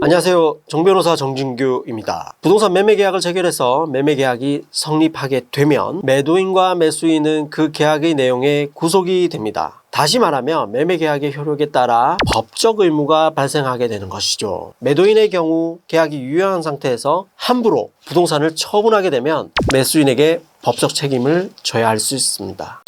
안녕하세요. 정변호사 정진규입니다. 부동산 매매계약을 체결해서 매매계약이 성립하게 되면 매도인과 매수인은 그 계약의 내용에 구속이 됩니다. 다시 말하면 매매계약의 효력에 따라 법적 의무가 발생하게 되는 것이죠. 매도인의 경우 계약이 유효한 상태에서 함부로 부동산을 처분하게 되면 매수인에게 법적 책임을 져야 할 수 있습니다.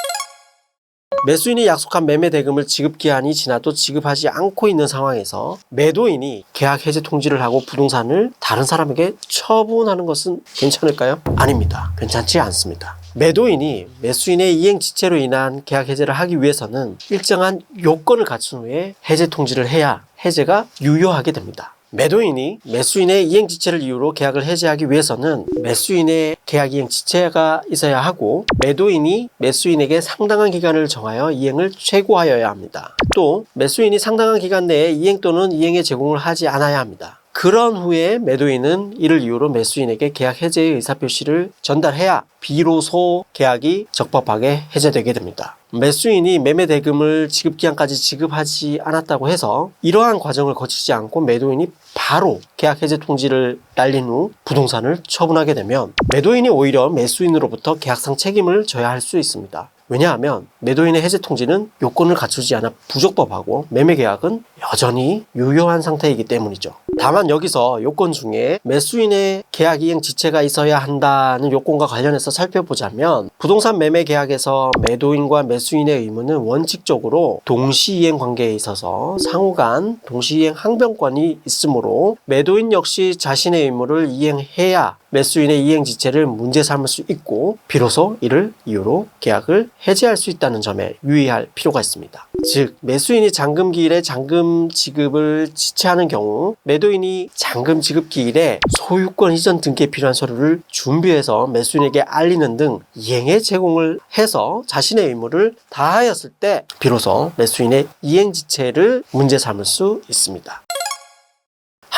매수인이 약속한 매매 대금을 지급기한이 지나도 지급하지 않고 있는 상황에서 매도인이 계약 해지 통지를 하고 부동산을 다른 사람에게 처분하는 것은 괜찮을까요? 아닙니다. 괜찮지 않습니다. 매도인이 매수인의 이행 지체로 인한 계약 해지를 하기 위해서는 일정한 요건을 갖춘 후에 해지 통지를 해야 해지가 유효하게 됩니다. 매도인이 매수인의 이행 지체를 이유로 계약을 해지하기 위해서는 매수인의 계약 이행 지체가 있어야 하고 매도인이 매수인에게 상당한 기간을 정하여 이행을 최고하여야 합니다. 또 매수인이 상당한 기간 내에 이행 또는 이행의 제공을 하지 않아야 합니다. 그런 후에 매도인은 이를 이유로 매수인에게 계약 해지의 의사표시를 전달해야 비로소 계약이 적법하게 해제되게 됩니다. 매수인이 매매 대금을 지급기한까지 지급하지 않았다고 해서 이러한 과정을 거치지 않고 매도인이 바로 계약 해제 통지를 날린 후 부동산을 처분하게 되면 매도인이 오히려 매수인으로부터 계약상 책임을 져야 할 수 있습니다. 왜냐하면 매도인의 해제 통지는 요건을 갖추지 않아 부적법하고 매매 계약은 여전히 유효한 상태이기 때문이죠. 다만 여기서 요건 중에 매수인의 계약 이행 지체가 있어야 한다는 요건과 관련해서 살펴보자면 부동산 매매 계약에서 매도인과 매수인의 의무는 원칙적으로 동시이행 관계에 있어서 상호간 동시이행 항변권이 있으므로 매도인 역시 자신의 의무를 이행해야 매수인의 이행 지체를 문제 삼을 수 있고 비로소 이를 이유로 계약을 해지할 수 있다는 점에 유의할 필요가 있습니다. 즉 매수인이 잔금 기일에 잔금 지급을 지체하는 경우 매도인이 잔금 지급 기일에 소유권 이전 등기에 필요한 서류를 준비해서 매수인에게 알리는 등 이행의 제공을 해서 자신의 의무를 다하였을 때 비로소 매수인의 이행 지체를 문제 삼을 수 있습니다.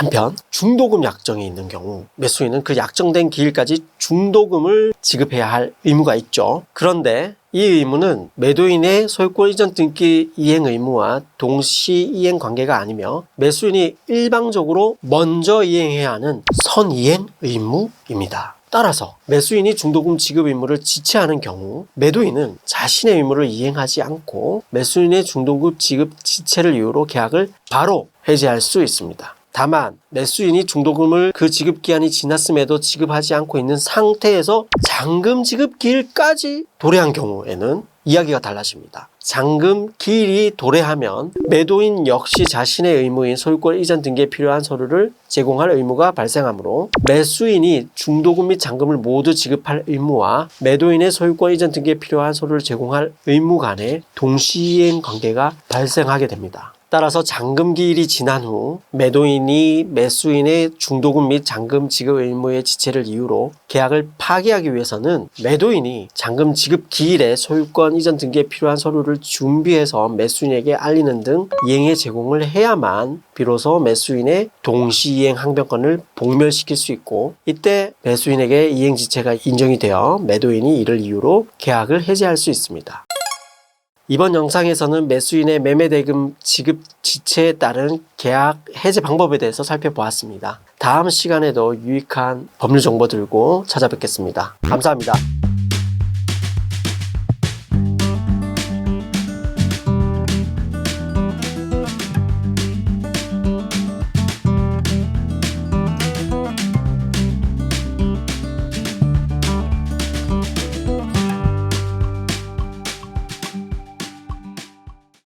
한편 중도금 약정이 있는 경우 매수인은 그 약정된 기일까지 중도금을 지급해야 할 의무가 있죠. 그런데 이 의무는 매도인의 소유권 이전 등기 이행 의무와 동시 이행 관계가 아니며 매수인이 일방적으로 먼저 이행해야 하는 선이행 의무입니다. 따라서 매수인이 중도금 지급 의무를 지체하는 경우 매도인은 자신의 의무를 이행하지 않고 매수인의 중도금 지급 지체를 이유로 계약을 바로 해지할 수 있습니다. 다만 매수인이 중도금을 그 지급기한이 지났음에도 지급하지 않고 있는 상태에서 잔금 지급 기일까지 도래한 경우에는 이야기가 달라집니다. 잔금 기일이 도래하면 매도인 역시 자신의 의무인 소유권 이전 등기에 필요한 서류를 제공할 의무가 발생하므로 매수인이 중도금 및 잔금을 모두 지급할 의무와 매도인의 소유권 이전 등기에 필요한 서류를 제공할 의무 간에 동시이행 관계가 발생하게 됩니다. 따라서 잔금 기일이 지난 후 매도인이 매수인의 중도금 및 잔금 지급 의무의 지체를 이유로 계약을 파기하기 위해서는 매도인이 잔금 지급 기일에 소유권 이전 등기에 필요한 서류를 준비해서 매수인에게 알리는 등 이행의 제공을 해야만 비로소 매수인의 동시이행 항변권을 복멸시킬 수 있고 이때 매수인에게 이행 지체가 인정이 되어 매도인이 이를 이유로 계약을 해지할 수 있습니다. 이번 영상에서는 매수인의 매매대금 지급 지체에 따른 계약 해지 방법에 대해서 살펴보았습니다. 다음 시간에도 유익한 법률 정보 들고 찾아뵙겠습니다. 감사합니다.